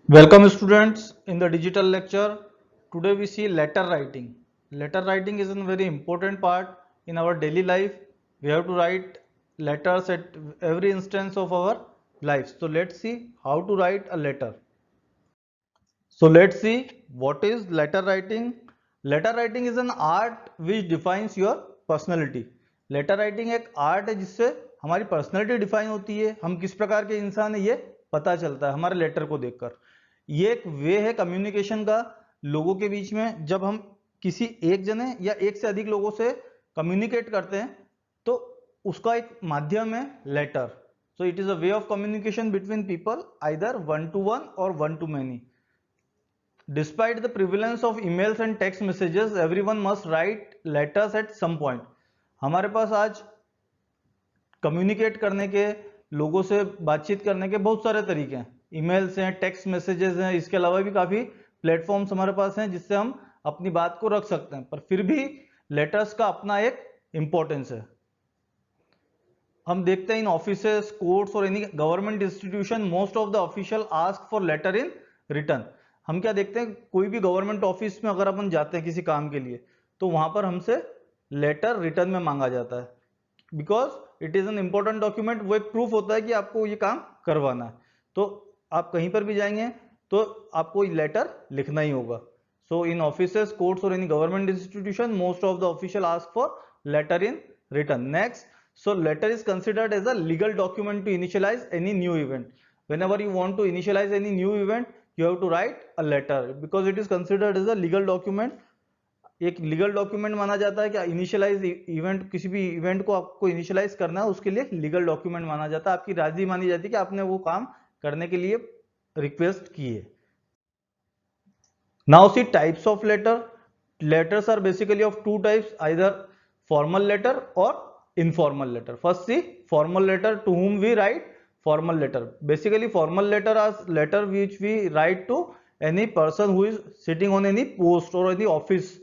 Welcome students in the digital lecture. Today we see letter writing. Letter writing is a very important part in our daily life. We have to write letters at every instance of our life. So let's see how to write a letter. So let's see what is letter writing. Letter writing is an art which defines your personality. Letter writing एक art है जिससे हमारी personality define होती है, हम किस प्रकार के इंसान है ये पता चलता है हमारे लेटर को देखकर। ये एक वे है कम्युनिकेशन का लोगों के बीच में। जब हम किसी एक जने या एक से अधिक लोगों से कम्युनिकेट करते हैं तो उसका एक माध्यम है letter. So it is a way of communication between people, either one to one और one to many. Despite the prevalence of emails and text messages, everyone must write letters at some point. हमारे पास आज communicate करने के, लोगों से बातचीत करने के बहुत सारे तरीके हैं। ईमेल्स हैं, टेक्स्ट मैसेजेस हैं, इसके अलावा भी काफ़ी प्लेटफॉर्म्स हमारे पास हैं जिससे हम अपनी बात को रख सकते हैं, पर फिर भी लेटर्स का अपना एक इम्पोर्टेंस है। हम देखते हैं इन ऑफिसेस, कोर्ट्स और any government institution, most of the official ask for letter in return. हम क्या देखते हैं, कोई भी गवर्नमेंट ऑफिस में अगर अपन जाते हैं किसी काम के लिए तो वहां पर हमसे लेटर रिटर्न में मांगा जाता है, because it is an important document. वो एक प्रूफ होता है कि आपको ये काम करवाना है। तो आप कहीं पर भी जाएंगे तो आपको लेटर लिखना ही होगा। सो इन ऑफिसेस, कोर्ट्स और any government institution, most of the official ask for letter in return. Next, so letter is considered as a legal document to initialize any new event. Whenever you want to initialize any new event, you have to write a letter because it is considered as a legal document. एक legal document माना जाता है कि initialise event, किसी भी event को आपको initialise करना है उसके लिए लीगल डॉक्यूमेंट माना जाता है। आपकी राजी मानी जाती है कि आपने वो काम करने के लिए रिक्वेस्ट की है। Now see types of letter. Letters are basically of two types, either formal letter or informal letter. First see formal letter, to whom we write formal letter. Basically formal letter are letter which we write to any person who is sitting on any post or any office.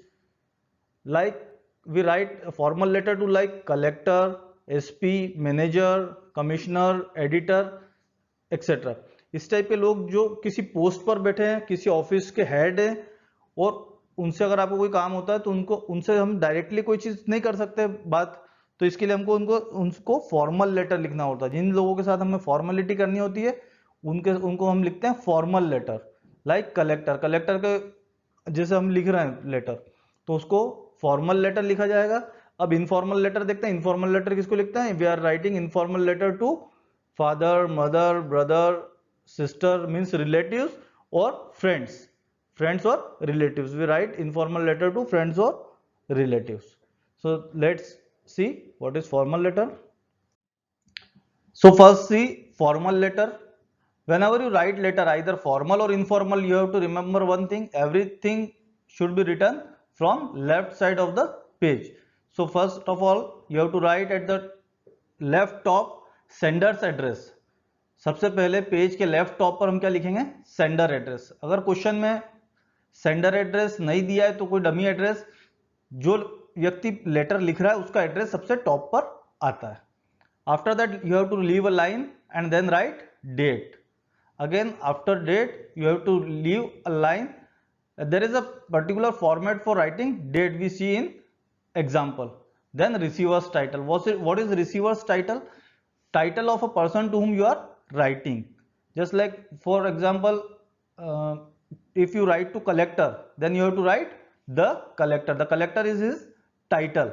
Like we write a formal letter to like collector, SP, manager, commissioner, editor, etcetera. इस type के लोग जो किसी post पर बैठे हैं, किसी office के हेड हैं, और उनसे अगर आपको कोई काम होता है तो उनसे हम डायरेक्टली कोई चीज नहीं कर सकते बात, तो इसके लिए हमको उनको फॉर्मल लेटर लिखना होता है। जिन लोगों के साथ हमें फॉर्मेलिटी करनी होती है उनको हम लिखते हैं फॉर्मल लेटर। लाइक कलेक्टर के जैसे हम लिख रहे हैं लेटर तो उसको फॉर्मल लेटर लिखा जाएगा। अब इनफॉर्मल लेटर देखते हैं। इनफॉर्मल लेटर किसको लिखते हैं? We are writing informal letter to father, mother, brother, sister, means relatives और फ्रेंड्स और relatives. We write informal letter to friends और relatives. So let's see what is formal letter. So first see formal letter. Whenever you write letter, either formal or informal, you have to remember one thing: everything should be written from left side of the page. So first of all, you have to write at the left top sender's address. सबसे पहले page के left top पर हम क्या लिखेंगे? Sender address. अगर question में sender address नहीं दिया है तो कोई डमी एड्रेस, जो व्यक्ति लेटर लिख रहा है उसका एड्रेस सबसे टॉप पर आता है। After that you have to leave a line and then write date. Again after date you have to leave a line. There is a particular format for writing date we see in example. Then receiver's title. What is receiver's title? Title of a person to whom you are writing. Just like for example, uh, if you write to collector, then you have to write the collector. The collector is his title.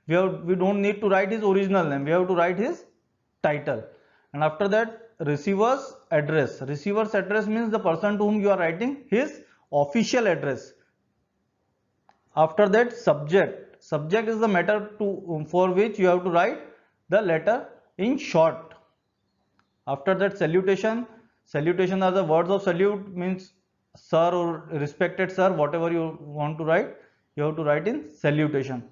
We don't need to write his original name, we have to write his title. And after that, receiver's address means the person to whom you are writing his official address. After that, subject is the matter for which you have to write the letter in short. After that, salutation are the words of salute, means sir or respected sir, whatever you want to write, you have to write in salutation.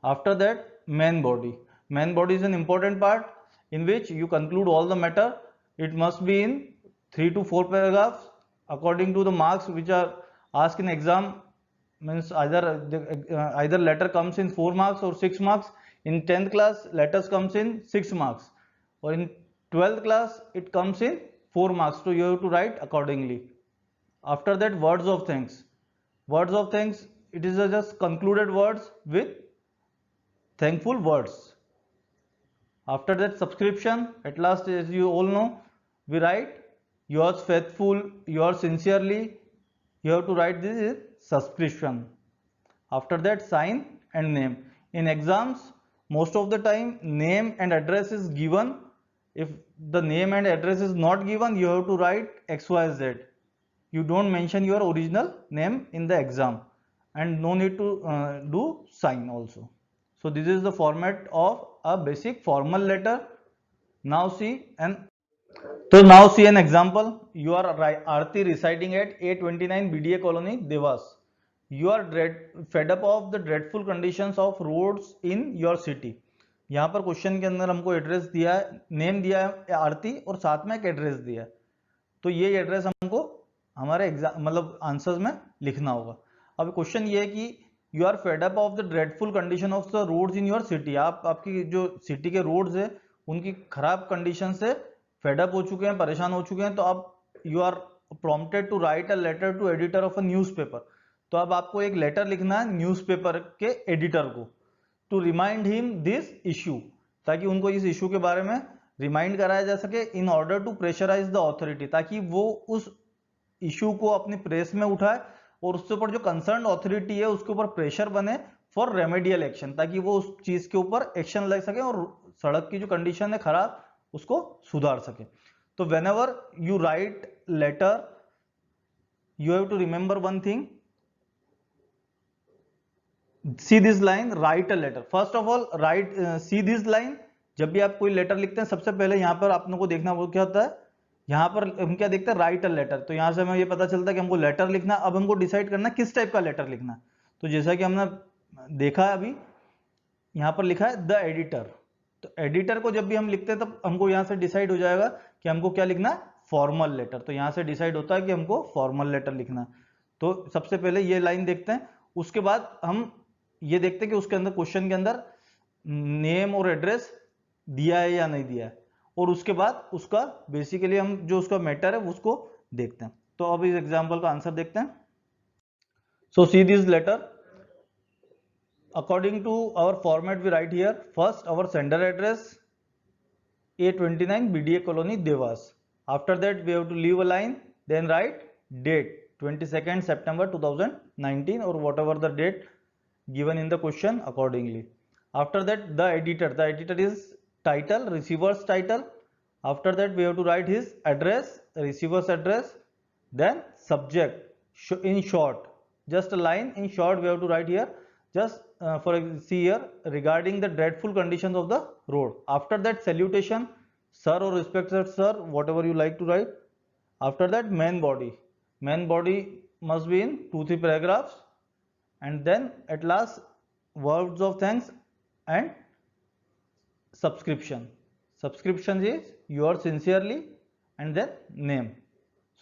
After that, main body is an important part in which you conclude all the matter. It must be in 3 to 4 paragraphs according to the marks which are asked in exam. Means either letter comes in 4 marks or 6 marks. In 10th class letters comes in 6 marks, or in 12th class it comes in 4 marks, so you have to write accordingly. After that, words of thanks. Words of thanks, it is just concluded words with thankful words. After that, subscription, at last, as you all know, we write yours faithful, yours sincerely. You have to write this is subscription. After that, sign and name. In exams, most of the time name and address is given. If the name and address is not given, you have to write XYZ. You don't mention your original name in the exam, and no need to do sign also. So this is the format of a basic formal letter. Now see an example. You are Aarti residing at A29 BDA colony, Devas. You are fed up of the dreadful conditions of roads in your city. यहाँ पर question के अंदर हमको address दिया है, name दिया है आरती और साथ में एक एड्रेस दिया है. तो ये एड्रेस हमको हमारे एग्जाम मतलब आंसर्स में लिखना होगा. अब क्वेश्चन ये है कि you are fed up of the dreadful condition of the roads in your city. आपकी जो सिटी के रोड्स है उनकी खराब कंडीशन से फेडअप हो चुके हैं, परेशान हो चुके हैं. तो आप you are prompted to write a letter to editor of a newspaper. तो अब आपको एक लेटर लिखना है न्यूज़पेपर के एडिटर को, to remind him this issue, ताकि उनको इस इश्यू के बारे में रिमाइंड कराया जा सके. In order to pressurise the authority, ताकि वो उस इश्यू को अपनी प्रेस में उठाए और उसके ऊपर जो कंसर्न अथॉरिटी है उसके ऊपर प्रेशर बने फॉर रेमेडियल एक्शन, ताकि वो उस चीज के ऊपर एक्शन ले सके और सड़क की जो कंडीशन है खराब उसको सुधार सके. तो whenever you write letter, you have to remember one thing. See this line, write a letter. First of all right, see this line. जब भी आप कोई लेटर लिखते हैं सबसे पहले यहाँ पर आप लोगों को देखना वो क्या होता है, यहाँ पर हम क्या देखते हैं, राइट अ लेटर. तो यहाँ से हमें ये पता चलता है कि हमको लेटर लिखना. अब हमको डिसाइड करना किस टाइप का लेटर लिखना है. तो जैसा कि हमने देखा है अभी, यहाँ पर लिखा है द एडिटर. तो एडिटर को जब भी हम लिखते हैं तब हमको यहाँ से डिसाइड हो जाएगा कि हमको क्या लिखना है, फॉर्मल लेटर. तो यहाँ से डिसाइड होता है कि हमको फॉर्मल लेटर लिखना है. तो सबसे पहले ये लाइन देखते हैं. उसके बाद हम ये देखते हैं कि उसके अंदर क्वेश्चन के अंदर नेम और एड्रेस दिया है या नहीं दिया है. और उसके बाद उसका बेसिकली हम जो उसका मैटर है उसको देखते हैं. तो अब इस एग्जांपल का आंसर देखते हैं. So see this letter. According to our format, we write here first our sender address A29 BDA colony Devas. After that we have to leave a line, then write date 22nd September 2019 or whatever the date given in the question accordingly. After that the editor is title, receiver's title. After that we have to write his address, receiver's address, then subject in short, just a line in short we have to write here. Just see here, regarding the dreadful conditions of the road. After that salutation, sir or respected sir, whatever you like to write. After that main body must be in 2-3 paragraphs, and then at last words of thanks and subscription is yours sincerely and then name.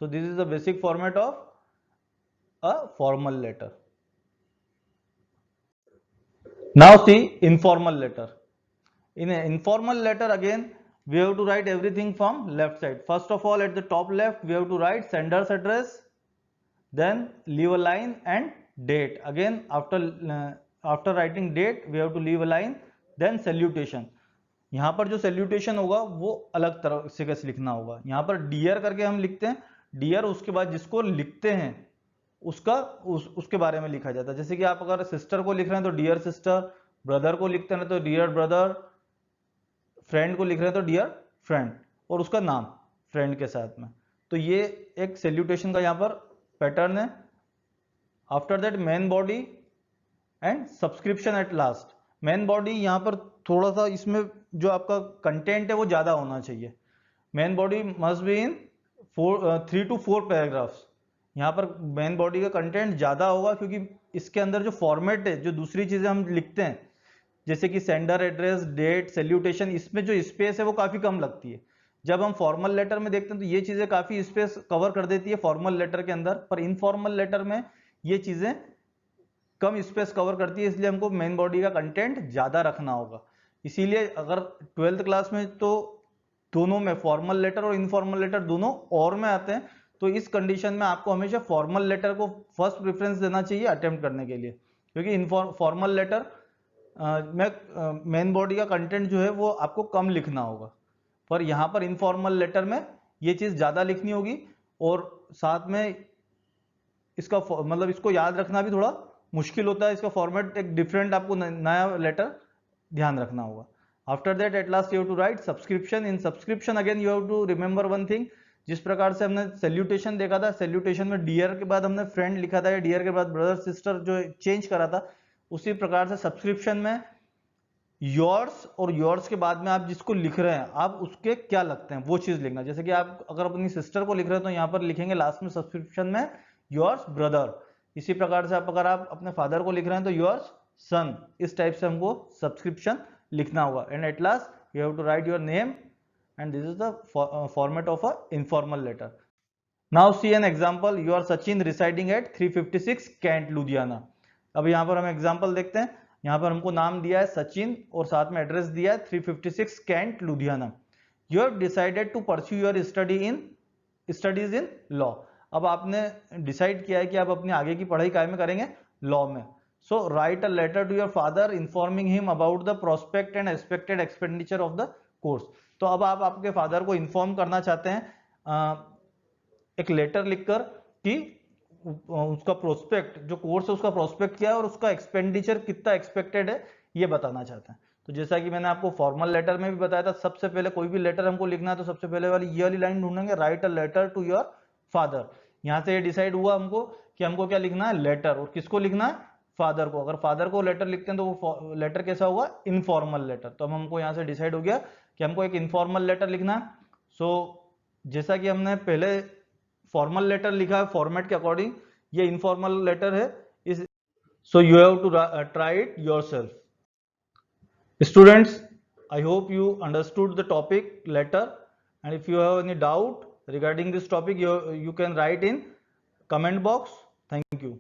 So this is the basic format of a formal letter. Now see informal letter. In an informal letter again we have to write everything from left side. First of all, at the top left we have to write sender's address, then leave a line and date. Again after writing date we have to leave a line, then salutation. यहाँ पर जो salutation होगा वो अलग तरह से कैसे लिखना होगा. यहाँ पर dear करके हम लिखते हैं. dear उसके बाद जिसको लिखते हैं उसके बारे में लिखा जाता है. जैसे कि आप अगर सिस्टर को लिख रहे हैं तो डियर सिस्टर, ब्रदर को लिखते हैं तो डियर ब्रदर, फ्रेंड को लिख रहे हैं तो डियर फ्रेंड, और उसका नाम फ्रेंड के साथ में. तो ये एक सैल्यूटेशन का यहाँ पर पैटर्न है. After that main body and subscription at last. Main body यहाँ पर थोड़ा सा इसमें जो आपका कंटेंट है वो ज्यादा होना चाहिए. Main body must be in 3 to 4 paragraphs. यहाँ पर मेन बॉडी का कंटेंट ज्यादा होगा क्योंकि इसके अंदर जो फॉर्मेट है, जो दूसरी चीजें हम लिखते हैं जैसे कि सेंडर एड्रेस, डेट, सैल्यूटेशन, इसमें जो स्पेस है वो काफी कम लगती है. जब हम फॉर्मल लेटर में देखते हैं तो ये चीजें काफी स्पेस कवर कर देती है फॉर्मल लेटर के अंदर, पर इनफॉर्मल लेटर में ये चीजें कम स्पेस कवर करती है. इसलिए हमको मेन बॉडी का कंटेंट ज्यादा रखना होगा. इसीलिए अगर 12th क्लास में तो दोनों में फॉर्मल लेटर और इनफॉर्मल लेटर दोनों और में आते हैं, तो इस कंडीशन में आपको हमेशा फॉर्मल लेटर को फर्स्ट प्रेफरेंस देना चाहिए अटेम्प्ट करने के लिए, क्योंकि फॉर्मल लेटर में मेन बॉडी का कंटेंट जो है वो आपको कम लिखना होगा, पर यहाँ पर इनफॉर्मल लेटर में ये चीज़ ज़्यादा लिखनी होगी, और साथ में इसका मतलब इसको याद रखना भी थोड़ा मुश्किल होता है, इसका फॉर्मेट एक डिफरेंट, आपको नया लेटर ध्यान रखना होगा। After that at last you have to write subscription. In subscription again you have to remember one thing, जिस प्रकार से हमने सैल्यूटेशन देखा था, सैल्यूटेशन में डियर के बाद हमने फ्रेंड लिखा था, या डियर के बाद ब्रदर सिस्टर जो चेंज करा था, उसी प्रकार से सब्सक्रिप्शन में योर्स और योर्स के बाद में आप जिसको लिख रहे हैं आप उसके क्या लगते हैं वो चीज लिखना। जैसे कि आप अगर अपनी सिस्टर को लिख रहे हैं तो यहाँ पर लिखेंगे लास्ट में सब्सक्रिप्शन में योर्स ब्रदर। इसी प्रकार से अगर आप अपने फादर को लिख रहे हैं तो योर्स सन। इस टाइप से हमको सब्सक्रिप्शन लिखना होगा। And at last you have to write your name, and this is the format of a informal letter. Now see an example. You are Sachin residing at 356 Kent, Ludhiana. अब यहाँ पर हम example देखते हैं। यहाँ पर हमको नाम दिया है सचिन और साथ में एड्रेस दिया है 356 cantt Ludhiana. You have decided to pursue your studies in law. अब आपने डिसाइड किया है कि आप अपनी आगे की पढ़ाई काय में करेंगे, लॉ में। So write a letter to your father informing him about the prospect and expected expenditure of the course. तो अब आप आपके फादर को इन्फॉर्म करना चाहते हैं एक लेटर लिखकर कि उसका प्रोस्पेक्ट, जो कोर्स है उसका प्रोस्पेक्ट क्या है और उसका एक्सपेंडिचर कितना एक्सपेक्टेड है, ये बताना चाहते हैं। तो जैसा कि मैंने आपको फॉर्मल लेटर में भी बताया था, सबसे पहले कोई भी लेटर हमको लिखना है तो सबसे पहले वाली ये वाली लाइन ढूंढेंगे, write a letter to your father. यहाँ से ये डिसाइड हुआ हमको कि हमको क्या लिखना है, लेटर, और किसको लिखना है, फादर को। अगर फादर को लेटर लिखते हैं तो वो लेटर कैसा होगा, इनफॉर्मल लेटर। तो हमको यहाँ से डिसाइड हो गया कि हमको एक इनफॉर्मल लेटर लिखना है। सो जैसा कि हमने पहले फॉर्मल लेटर लिखा है फॉर्मेट के अकॉर्डिंग, ये इनफॉर्मल लेटर है। इस so you have to try it yourself. Students, I hope you understood the topic letter, and if you have any doubt regarding this topic, you can write in comment box. Thank you.